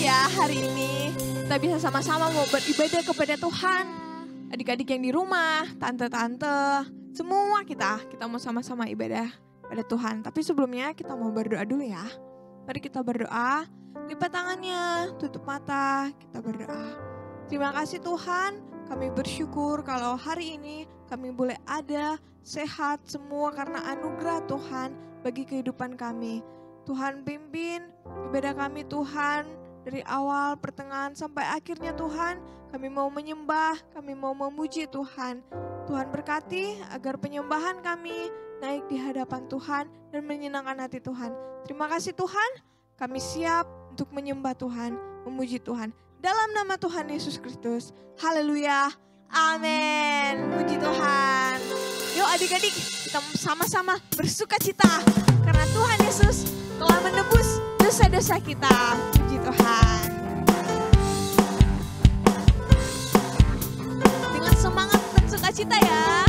ya hari ini kita bisa sama-sama mau beribadah kepada Tuhan. Adik-adik yang di rumah, tante-tante, semua kita mau sama-sama ibadah pada Tuhan. Tapi sebelumnya kita mau berdoa dulu ya. Mari kita berdoa, lipat tangannya, tutup mata, kita berdoa. Terima kasih Tuhan, kami bersyukur kalau hari ini kami boleh ada, sehat semua karena anugerah Tuhan bagi kehidupan kami. Tuhan pimpin ibadah kami Tuhan dari awal, pertengahan sampai akhirnya Tuhan. Kami mau menyembah, kami mau memuji Tuhan. Tuhan berkati agar penyembahan kami naik di hadapan Tuhan dan menyenangkan hati Tuhan. Terima kasih Tuhan, kami siap untuk menyembah Tuhan, memuji Tuhan. Dalam nama Tuhan Yesus Kristus, haleluya, amin. Puji Tuhan. Yuk adik-adik, kita sama-sama bersuka cita karena Tuhan Yesus telah menebus dosa-dosa kita. Puji Tuhan. Dengan semangat dan sukacita ya.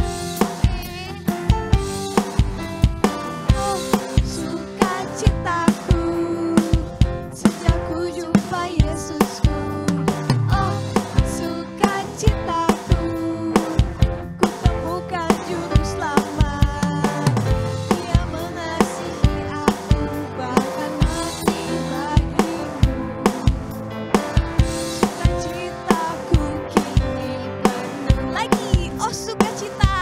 Oh, sukacitaku sejak ku jumpa Yesusku. Oh, sukacitaku ku temukan juru selamat. Dia mengasihi aku bahkan mati bagiku. Sukacitaku kini penuh lagi. Oh sukacita.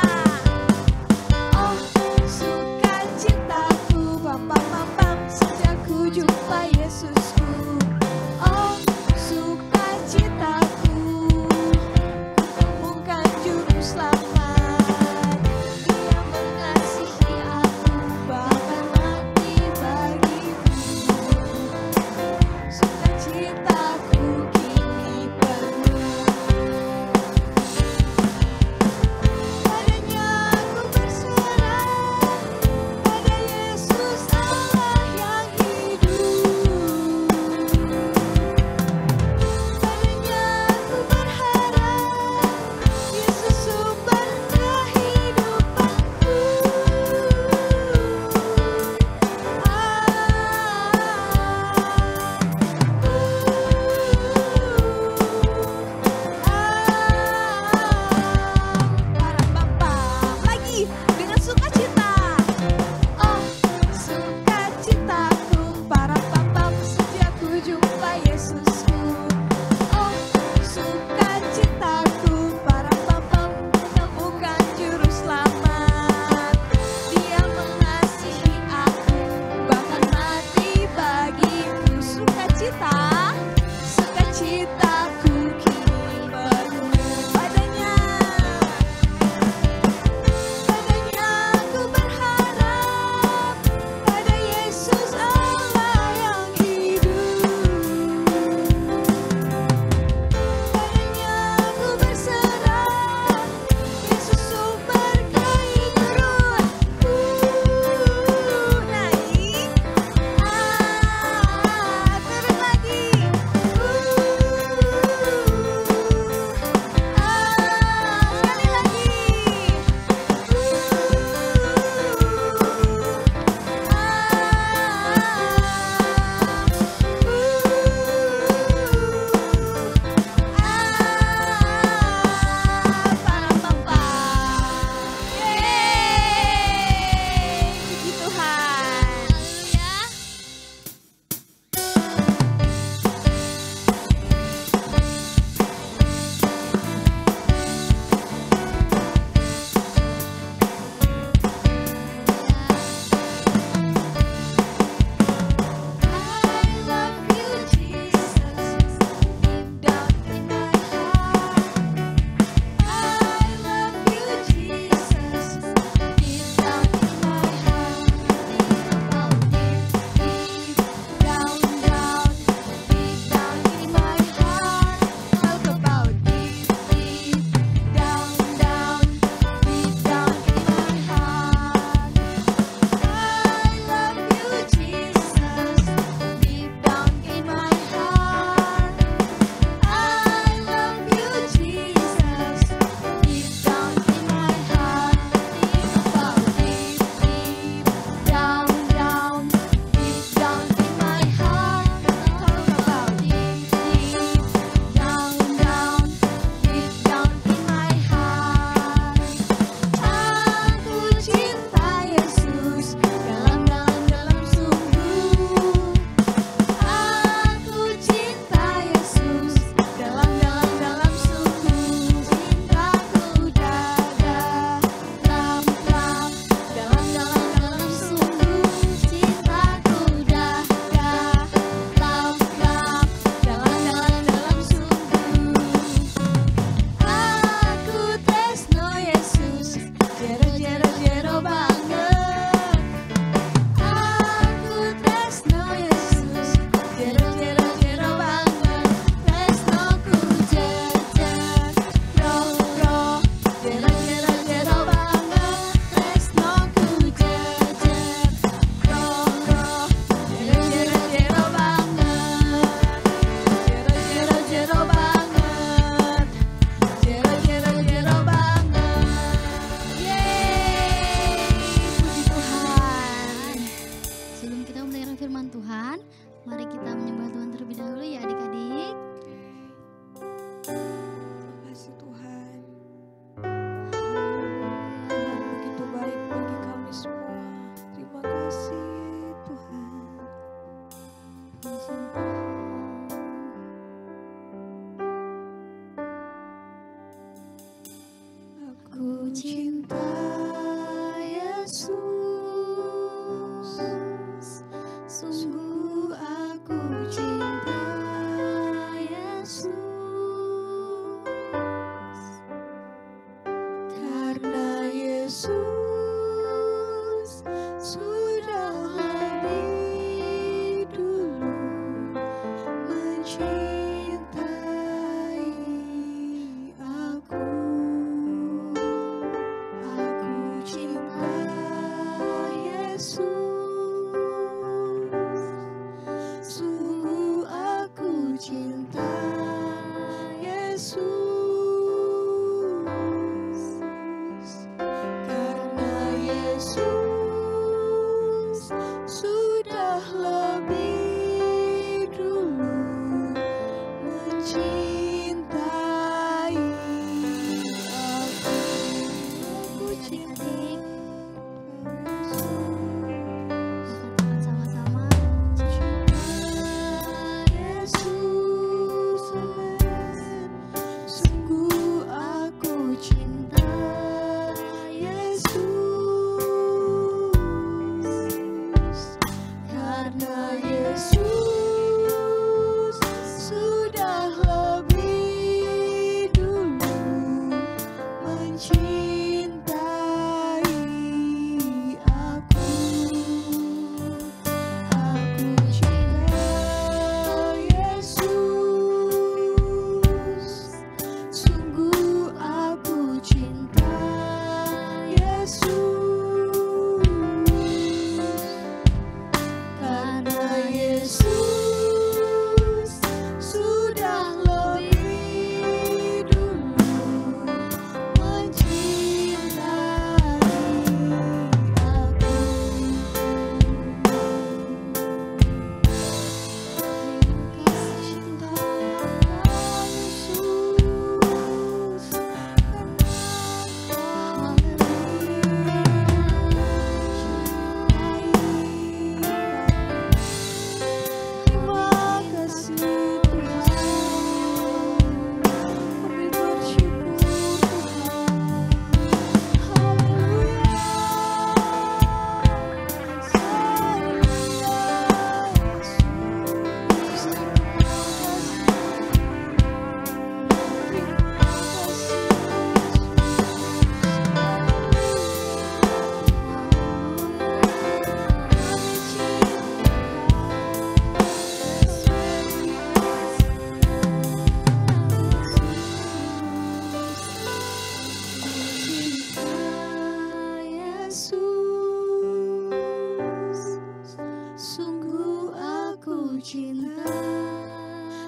cinta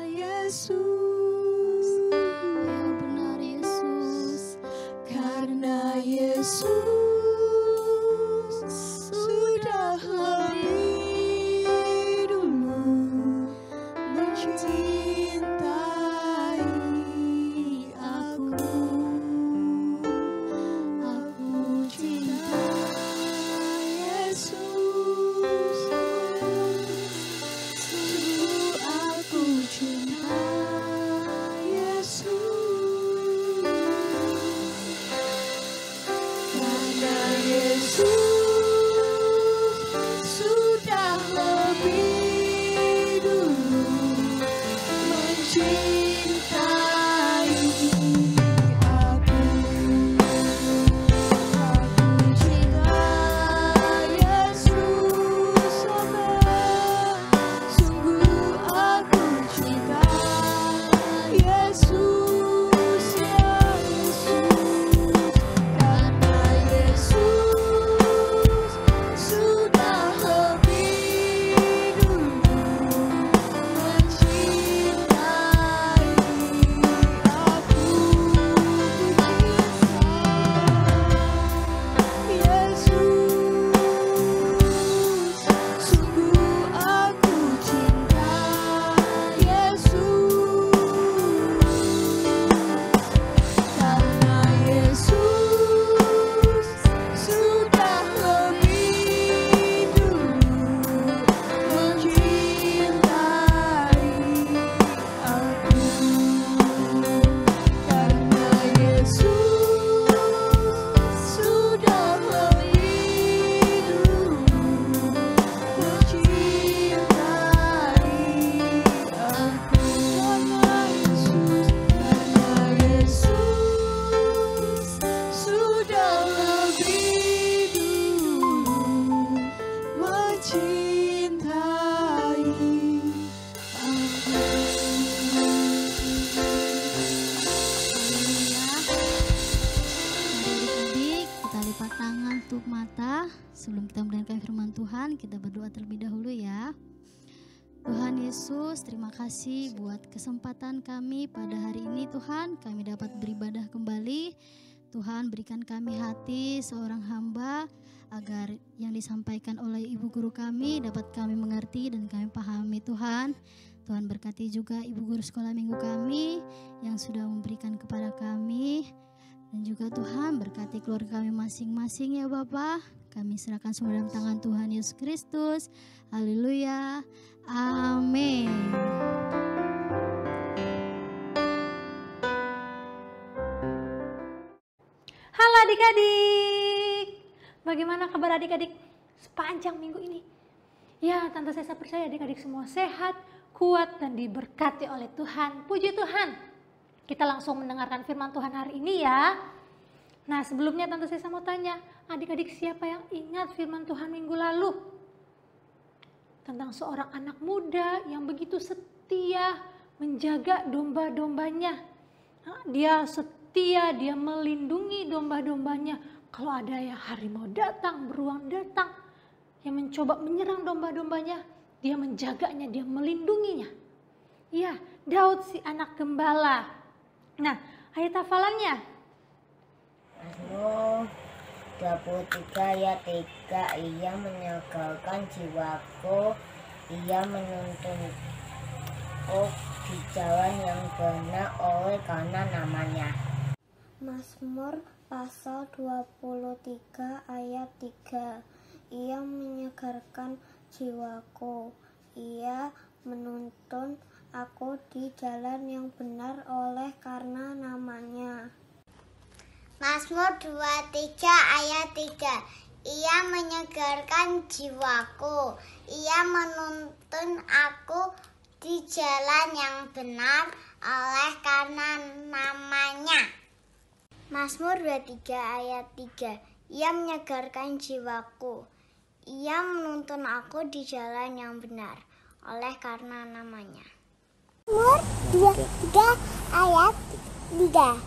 Yesus, yang benar Yesus, karena Yesus sudah lebih dulu mencintai aku. aku cinta Yesus, sungguh aku cinta Yesus, karena Yesus sudah lebih dulu mencintai aku. Aku cinta Yesus, sungguh aku cinta Yesus, karena Yesus sudah lebih dulu mencintai aku. Yesus, sungguh aku cinta Yesus, karena Yesus sudah lebih dulu mencintai aku. Karena Yesus sudah lebih dulu mencintai aku. Karena Yesus sudah lebih dulu mencintai Adik-adik, kita lipat tangan, tutup mata. Sebelum kita mendengarkan firman Tuhan, kita berdoa terlebih dahulu ya. Tuhan Yesus, terima kasih buat kesempatan kami pada hari ini Tuhan. Kami dapat beribadah kembali. Tuhan, berikan kami hati seorang hamba agar yang disampaikan oleh ibu guru kami dapat kami mengerti dan kami pahami Tuhan. Tuhan berkati juga ibu guru sekolah minggu kami yang sudah memberikan kepada kami. Dan juga Tuhan berkati keluarga kami masing-masing ya Bapa. Kami serahkan semua dalam tangan Tuhan Yesus Kristus. Haleluya. Amin. Halo adik-adik, bagaimana kabar adik-adik sepanjang minggu ini? Ya, Tante Sesa percaya adik-adik semua sehat, kuat, dan diberkati oleh Tuhan. Puji Tuhan. Kita langsung mendengarkan firman Tuhan hari ini ya. Nah, sebelumnya Tante Sesa mau tanya, adik-adik siapa yang ingat firman Tuhan minggu lalu? Tentang seorang anak muda yang begitu setia menjaga domba-dombanya. Dia setia, dia melindungi domba-dombanya. Kalau ada ya harimau datang, beruang datang, yang mencoba menyerang domba-dombanya, dia menjaganya, dia melindunginya. Iya, Daud si anak gembala. Nah, ayat hafalannya. Mazmur 23 ayat 3, ia menyegarkan jiwaku, ia menuntunku di jalan yang benar oleh karena namanya. Mazmur pasal 23 ayat 3, ia menyegarkan jiwaku, ia menuntun aku di jalan yang benar oleh karena namanya. Mazmur 23 ayat 3, ia menyegarkan jiwaku, ia menuntun aku di jalan yang benar oleh karena namanya. Mazmur 23 ayat 3, ia menyegarkan jiwaku, ia menuntun aku di jalan yang benar oleh karena namanya. Mazmur 23 ayat 3,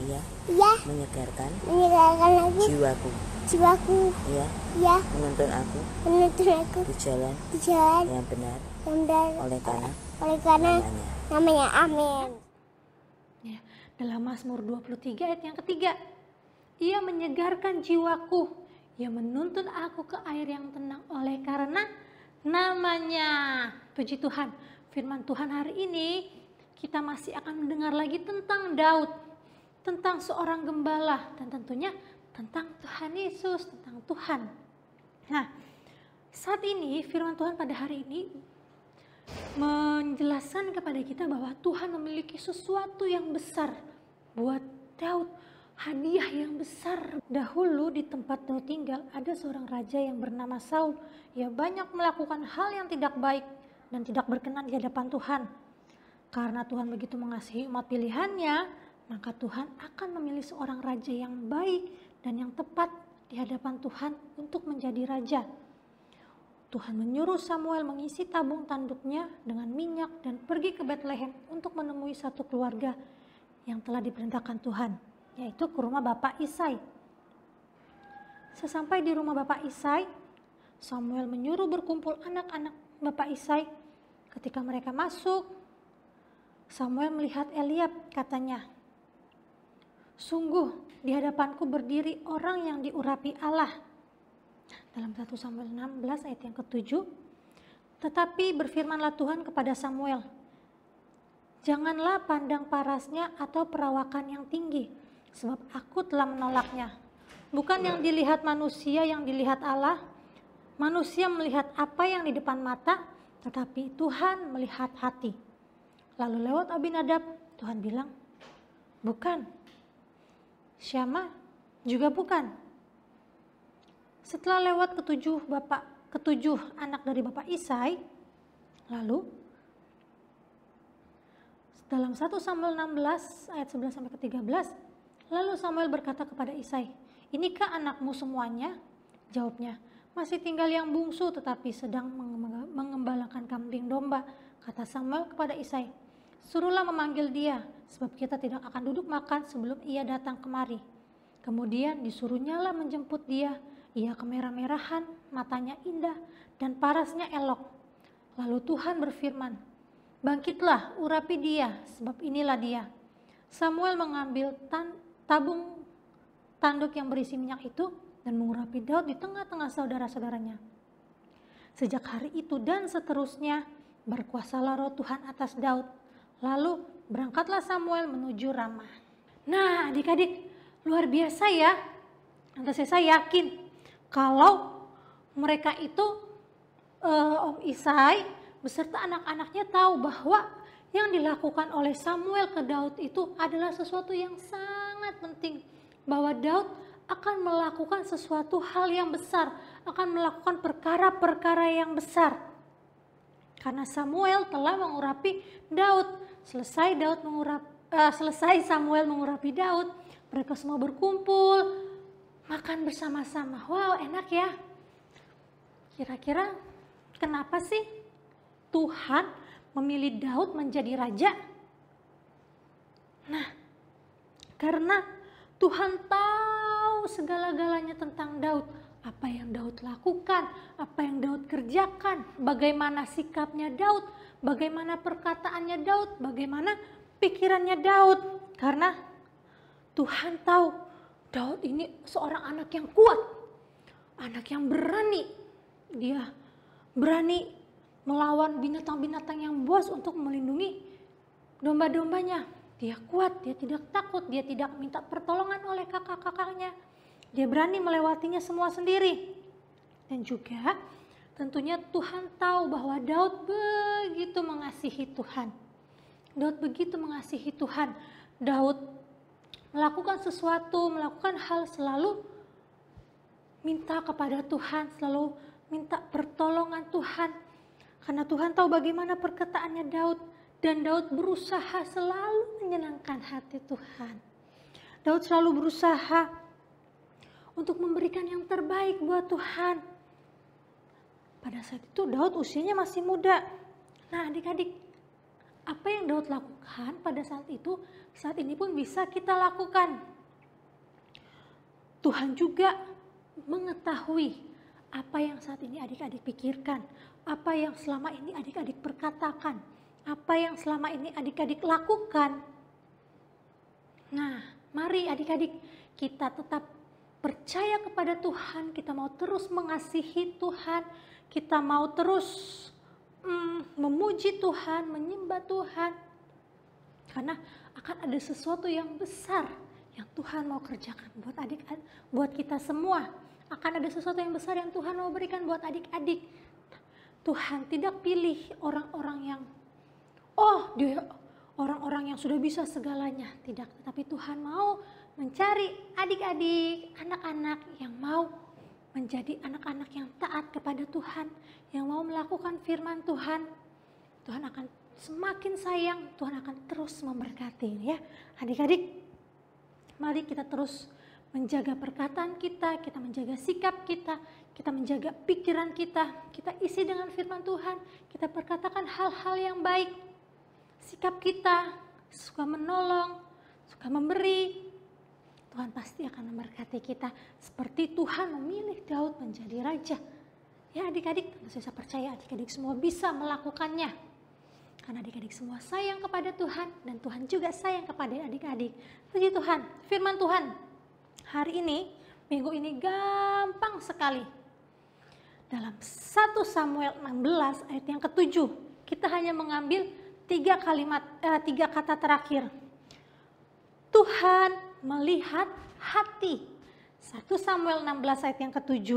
ia Menyegarkan aku jiwaku, ia menuntun aku menuntun aku di jalan di jalan yang benar yang benar oleh karena namanya. Amin. Ya, dalam Mazmur 23 ayat yang ketiga, ia menyegarkan jiwaku, ia menuntun aku ke air yang tenang oleh karena namanya. Puji Tuhan, firman Tuhan hari ini kita masih akan mendengar lagi tentang Daud, tentang seorang gembala, dan tentunya tentang Tuhan Yesus, tentang Tuhan. Nah, saat ini firman Tuhan pada hari ini menjelaskan kepada kita bahwa Tuhan memiliki sesuatu yang besar buat Daud, hadiah yang besar. Dahulu di tempat Daud tinggal ada seorang raja yang bernama Saul. Ia banyak melakukan hal yang tidak baik dan tidak berkenan di hadapan Tuhan. Karena Tuhan begitu mengasihi umat pilihannya, maka Tuhan akan memilih seorang raja yang baik dan yang tepat di hadapan Tuhan untuk menjadi raja. Tuhan menyuruh Samuel mengisi tabung tanduknya dengan minyak dan pergi ke Betlehem untuk menemui satu keluarga yang telah diperintahkan Tuhan, yaitu ke rumah Bapak Isai. Sesampai di rumah Bapak Isai, Samuel menyuruh berkumpul anak-anak Bapak Isai. Ketika mereka masuk, Samuel melihat Eliab, katanya, "Sungguh di hadapanku berdiri orang yang diurapi Allah." Dalam 1 Samuel 16 ayat yang ke-7, tetapi berfirmanlah Tuhan kepada Samuel, "Janganlah pandang parasnya atau perawakan yang tinggi, sebab aku telah menolaknya. Bukan yang dilihat manusia yang dilihat Allah, manusia melihat apa yang di depan mata, tetapi Tuhan melihat hati." Lalu lewat Abinadab, Tuhan bilang, "Bukan." Syama juga bukan. Setelah lewat ketujuh anak dari Bapak Isai, lalu dalam 1 Samuel 16 ayat 11 sampai ke 13, lalu Samuel berkata kepada Isai, "Inikah anakmu semuanya?" Jawabnya, "Masih tinggal yang bungsu tetapi sedang mengembalakan kambing domba." Kata Samuel kepada Isai, "Suruhlah memanggil dia, sebab kita tidak akan duduk makan sebelum ia datang kemari." Kemudian disuruhnyalah menjemput dia. Ia kemerah-merahan, matanya indah, dan parasnya elok. Lalu Tuhan berfirman, "Bangkitlah, urapi dia, sebab inilah dia." Samuel mengambil tabung tanduk yang berisi minyak itu dan mengurapi Daud di tengah-tengah saudara-saudaranya. Sejak hari itu dan seterusnya, berkuasalah roh Tuhan atas Daud. Lalu berangkatlah Samuel menuju Ramah. Nah, adik-adik, luar biasa ya. Nanti saya yakin kalau mereka itu Om Isai beserta anak-anaknya tahu bahwa yang dilakukan oleh Samuel ke Daud itu adalah sesuatu yang sangat penting. Bahwa Daud akan melakukan sesuatu hal yang besar, akan melakukan perkara-perkara yang besar. Karena Samuel telah mengurapi Daud. Selesai Samuel mengurapi Daud, mereka semua berkumpul, makan bersama-sama. Wow, enak ya. Kira-kira kenapa sih Tuhan memilih Daud menjadi raja? Nah, karena Tuhan tahu segala-galanya tentang Daud. Apa yang Daud lakukan, apa yang Daud kerjakan, bagaimana sikapnya Daud, bagaimana perkataannya Daud, bagaimana pikirannya Daud. Karena Tuhan tahu Daud ini seorang anak yang kuat, anak yang berani. Dia berani melawan binatang-binatang yang buas untuk melindungi domba-dombanya. Dia kuat, dia tidak takut, dia tidak minta pertolongan oleh kakak-kakaknya. Dia berani melewatinya semua sendiri. Dan juga tentunya Tuhan tahu bahwa Daud begitu mengasihi Tuhan. Daud begitu mengasihi Tuhan. Daud melakukan sesuatu, melakukan hal selalu minta kepada Tuhan, selalu minta pertolongan Tuhan. Karena Tuhan tahu bagaimana perkataannya Daud. Dan Daud berusaha selalu menyenangkan hati Tuhan. Daud selalu berusaha untuk memberikan yang terbaik buat Tuhan. Pada saat itu Daud usianya masih muda. Nah, adik-adik, apa yang Daud lakukan pada saat itu, saat ini pun bisa kita lakukan. Tuhan juga mengetahui apa yang saat ini adik-adik pikirkan, apa yang selama ini adik-adik perkatakan, apa yang selama ini adik-adik lakukan. Nah, mari adik-adik kita tetap percaya kepada Tuhan, kita mau terus mengasihi Tuhan, kita mau terus memuji Tuhan, menyembah Tuhan. Karena akan ada sesuatu yang besar yang Tuhan mau kerjakan buat adik-adik, buat kita semua. Akan ada sesuatu yang besar yang Tuhan mau berikan buat adik-adik. Tuhan tidak pilih orang-orang yang dia orang-orang yang sudah bisa segalanya, tidak. Tetapi Tuhan mau mencari adik-adik, anak-anak yang mau menjadi anak-anak yang taat kepada Tuhan, yang mau melakukan firman Tuhan. Tuhan akan semakin sayang, Tuhan akan terus memberkati ya. Adik-adik, mari kita terus menjaga perkataan kita menjaga sikap kita menjaga pikiran kita isi dengan firman Tuhan, kita perkatakan hal-hal yang baik. Sikap kita suka menolong, suka memberi, Tuhan pasti akan memberkati kita seperti Tuhan memilih Daud menjadi raja. Ya adik-adik, saya percaya adik-adik semua bisa melakukannya. Karena adik-adik semua sayang kepada Tuhan dan Tuhan juga sayang kepada adik-adik. Puji Tuhan, firman Tuhan hari ini, minggu ini gampang sekali. Dalam 1 Samuel 16 ayat yang ke-7, kita hanya mengambil 3 kata terakhir. Tuhan melihat hati. 1 Samuel 16 ayat yang ke-7,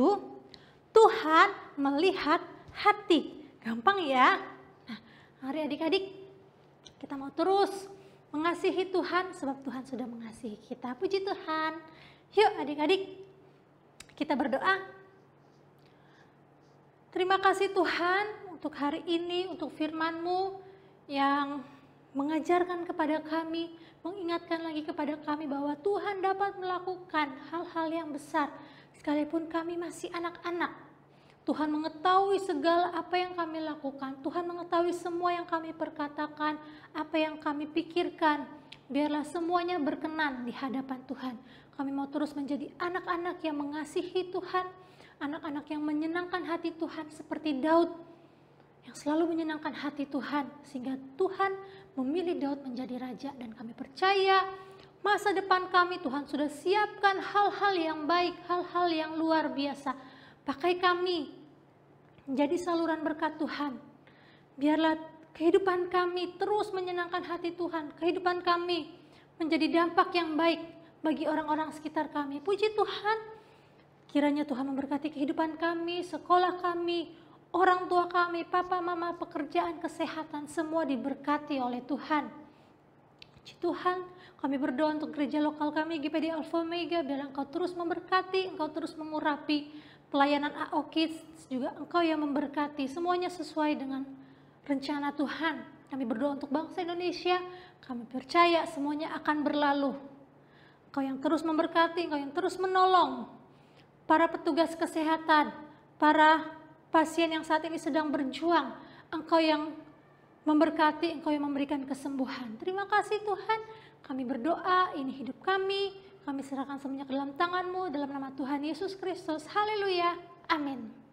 Tuhan melihat hati. Gampang ya? Nah, mari adik-adik, kita mau terus mengasihi Tuhan sebab Tuhan sudah mengasihi kita. Puji Tuhan. Yuk adik-adik, kita berdoa. Terima kasih Tuhan untuk hari ini, untuk firman-Mu yang mengajarkan kepada kami, mengingatkan lagi kepada kami bahwa Tuhan dapat melakukan hal-hal yang besar sekalipun kami masih anak-anak. Tuhan mengetahui segala apa yang kami lakukan, Tuhan mengetahui semua yang kami perkatakan, apa yang kami pikirkan. Biarlah semuanya berkenan di hadapan Tuhan. Kami mau terus menjadi anak-anak yang mengasihi Tuhan, anak-anak yang menyenangkan hati Tuhan seperti Daud yang selalu menyenangkan hati Tuhan, sehingga Tuhan memilih Daud menjadi raja. Dan kami percaya masa depan kami Tuhan sudah siapkan hal-hal yang baik, hal-hal yang luar biasa. Pakai kami menjadi saluran berkat Tuhan. Biarlah kehidupan kami terus menyenangkan hati Tuhan, kehidupan kami menjadi dampak yang baik bagi orang-orang sekitar kami. Puji Tuhan, kiranya Tuhan memberkati kehidupan kami, sekolah kami, orang tua kami, papa, mama, pekerjaan, kesehatan, semua diberkati oleh Tuhan. Puji Tuhan, kami berdoa untuk gereja lokal kami, GPD Alpha Omega, biar Engkau terus memberkati, Engkau terus mengurapi pelayanan AO Kids, juga Engkau yang memberkati, semuanya sesuai dengan rencana Tuhan. Kami berdoa untuk bangsa Indonesia, kami percaya semuanya akan berlalu. Engkau yang terus memberkati, Engkau yang terus menolong para petugas kesehatan, para pasien yang saat ini sedang berjuang. Engkau yang memberkati, Engkau yang memberikan kesembuhan. Terima kasih Tuhan, kami berdoa, ini hidup kami serahkan semuanya ke dalam tangan-Mu, dalam nama Tuhan Yesus Kristus. Haleluya, amin.